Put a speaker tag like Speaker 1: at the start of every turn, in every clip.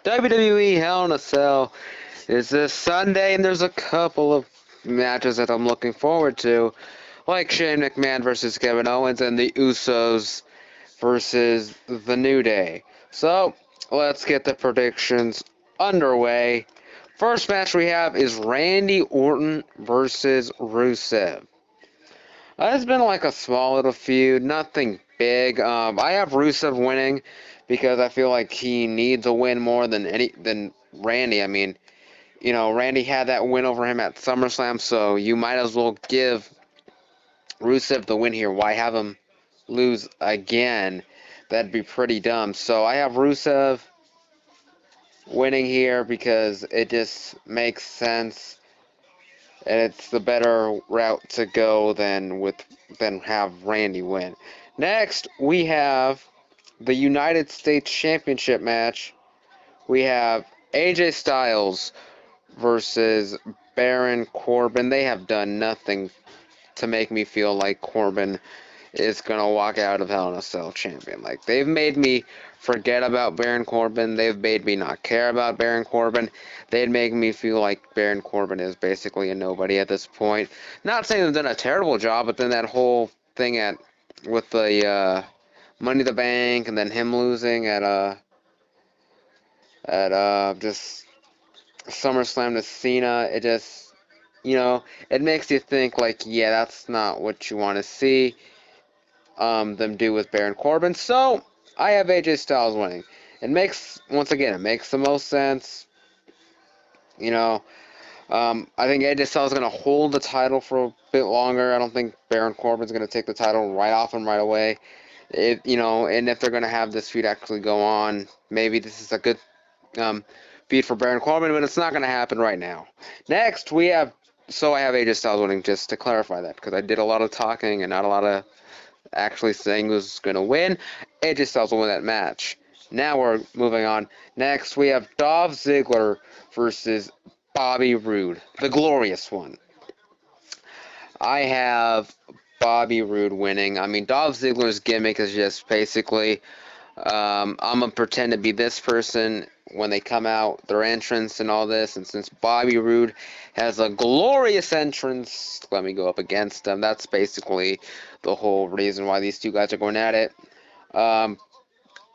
Speaker 1: WWE Hell in a Cell is this Sunday, and there's a couple of matches that I'm looking forward to, like Shane McMahon versus Kevin Owens and the Usos versus The New Day. So, let's get the predictions underway. First match we have is Randy Orton versus Rusev. It's been like a small little feud, nothing big. I have Rusev winning because I feel like he needs a win more than Randy. I mean, Randy had that win over him at SummerSlam, so you might as well give Rusev the win here. Why have him lose again? That'd be pretty dumb. So I have Rusev winning here because it just makes sense, and it's the better route to go than have Randy win. Next, we have the United States Championship match. We have AJ Styles versus Baron Corbin. They have done nothing to make me feel like Corbin is going to walk out of Hell in a Cell champion. Like, they've made me forget about Baron Corbin. They've made me not care about Baron Corbin. They'd make me feel like Baron Corbin is basically a nobody at this point. Not saying they've done a terrible job, but then that whole thing with the Money in the Bank and then him losing at just SummerSlam to Cena, it just, it makes you think like, yeah, that's not what you want to see them do with Baron Corbin. So I have AJ Styles winning. It makes the most sense. I think AJ Styles is going to hold the title for a bit longer. I don't think Baron Corbin's going to take the title right off him right away. And if they're going to have this feud actually go on, maybe this is a good feud for Baron Corbin, but it's not going to happen right now. Next, I have AJ Styles winning, just to clarify that, because I did a lot of talking and not a lot of actually saying who's going to win. AJ Styles will win that match. Now we're moving on. Next, we have Dolph Ziggler versus Bobby Roode, the glorious one. I have Bobby Roode winning. I mean, Dolph Ziggler's gimmick is just basically, I'm going to pretend to be this person when they come out, their entrance and all this. And since Bobby Roode has a glorious entrance, let me go up against him. That's basically the whole reason why these two guys are going at it.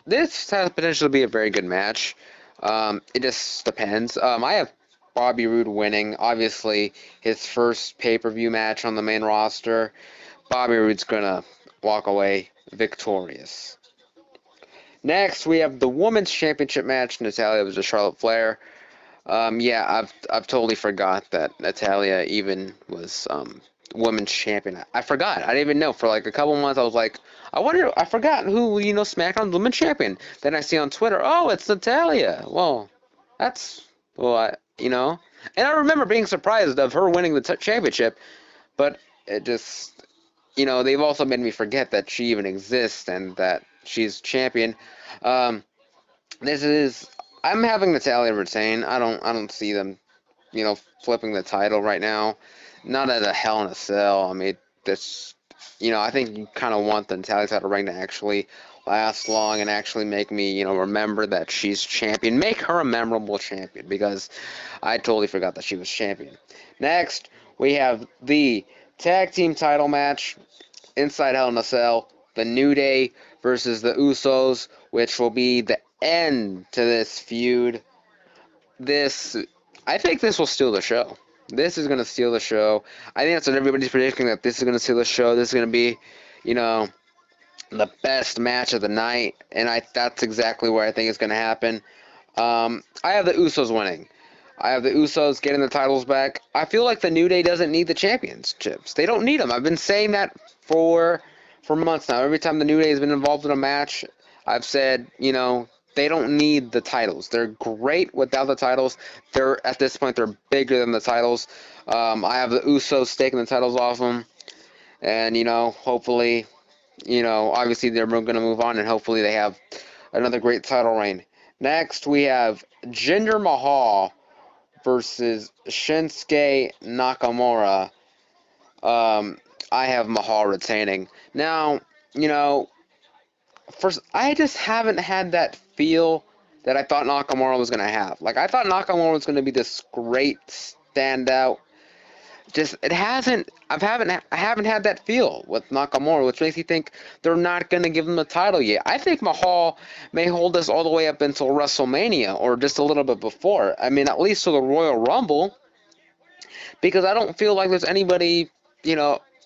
Speaker 1: This has potential to be a very good match. It just depends. I have Bobby Roode winning. Obviously, his first pay-per-view match on the main roster. Bobby Roode's going to walk away victorious. Next, we have the Women's Championship match. Natalya versus Charlotte Flair. I've totally forgot that Natalya even was Women's Champion. I forgot. I didn't even know. For like a couple months, I was like, I forgot who, SmackDown's Women's Champion. Then I see on Twitter, oh, it's Natalya. Well, And I remember being surprised of her winning the championship, but it just, they've also made me forget that she even exists and that she's champion. I'm having Natalya retain. I don't see them, flipping the title right now. Not at a Hell in a Cell. I mean, I think you kind of want the Natalya title reign to actually last long and actually make me, remember that she's champion. Make her a memorable champion, because I totally forgot that she was champion. Next, we have the tag team title match inside Hell in a Cell. The New Day versus the Usos, which will be the end to this feud. I think this will steal the show. This is going to steal the show. I think that's what everybody's predicting, that this is going to steal the show. This is going to be, the best match of the night, and that's exactly where I think it's going to happen. I have the Usos winning. I have the Usos getting the titles back. I feel like the New Day doesn't need the championships. They don't need them. I've been saying that for months now. Every time the New Day has been involved in a match, I've said, they don't need the titles. They're great without the titles. At this point, they're bigger than the titles. I have the Usos taking the titles off them, and hopefully, obviously they're going to move on, and hopefully they have another great title reign. Next, we have Jinder Mahal versus Shinsuke Nakamura. I have Mahal retaining. Now, first, I just haven't had that feel that I thought Nakamura was going to have. Like, I thought Nakamura was going to be this great standout. Just it hasn't. I haven't had that feel with Nakamura, which makes me think they're not going to give him the title yet. I think Mahal may hold this all the way up until WrestleMania or just a little bit before. I mean, at least to the Royal Rumble, because I don't feel like there's anybody,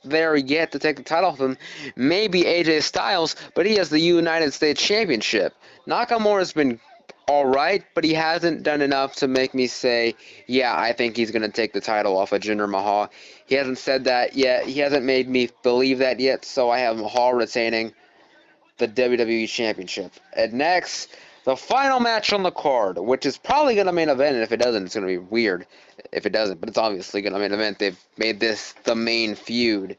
Speaker 1: there yet to take the title off him. Maybe AJ Styles, but he has the United States Championship. Nakamura's been all right, but he hasn't done enough to make me say, yeah, I think he's going to take the title off of Jinder Mahal. He hasn't said that yet. He hasn't made me believe that yet, so I have Mahal retaining the WWE Championship. And next, the final match on the card, which is probably going to main event, and if it doesn't, it's going to be weird if it doesn't, but it's obviously going to main event. They've made this the main feud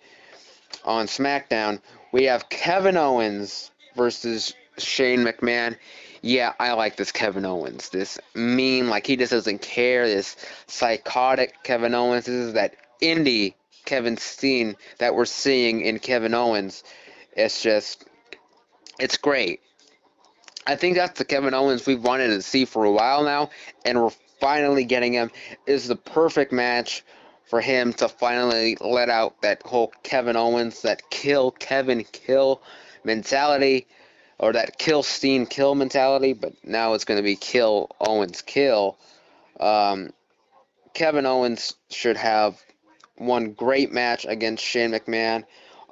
Speaker 1: on SmackDown. We have Kevin Owens versus Shane McMahon. Yeah, I like this Kevin Owens. This mean, like he just doesn't care. This psychotic Kevin Owens. This is that indie Kevin Steen that we're seeing in Kevin Owens. It's great. I think that's the Kevin Owens we've wanted to see for a while now, and we're finally getting him. Is the perfect match for him to finally let out that whole Kevin Owens, that kill Kevin kill mentality, or that kill Steen kill mentality, but now it's going to be kill Owens kill. Kevin Owens should have one great match against Shane McMahon.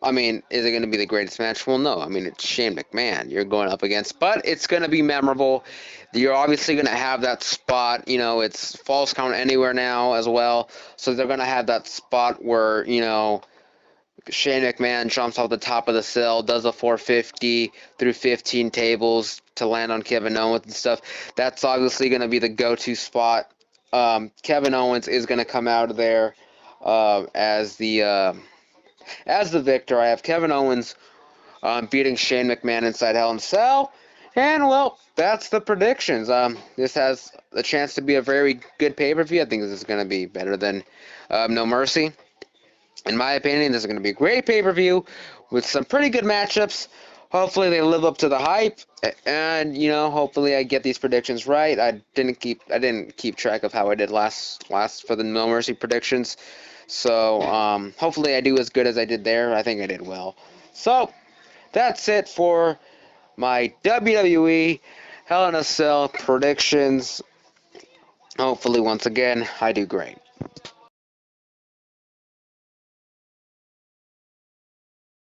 Speaker 1: I mean, is it going to be the greatest match? Well, no. I mean, it's Shane McMahon you're going up against, but it's going to be memorable. You're obviously going to have that spot. It's Falls Count Anywhere now as well, so they're going to have that spot where, Shane McMahon jumps off the top of the cell, does a 450 through 15 tables to land on Kevin Owens and stuff. That's obviously going to be the go-to spot. Kevin Owens is going to come out of there as the victor. I have Kevin Owens beating Shane McMahon inside Hell in a Cell. And, well, that's the predictions. This has a chance to be a very good pay-per-view. I think this is going to be better than No Mercy. In my opinion, this is going to be a great pay-per-view with some pretty good matchups. Hopefully they live up to the hype, and hopefully I get these predictions right. I didn't keep track of how I did last for the No Mercy predictions. So hopefully I do as good as I did there. I think I did well. So that's it for my WWE Hell in a Cell predictions. Hopefully once again I do great.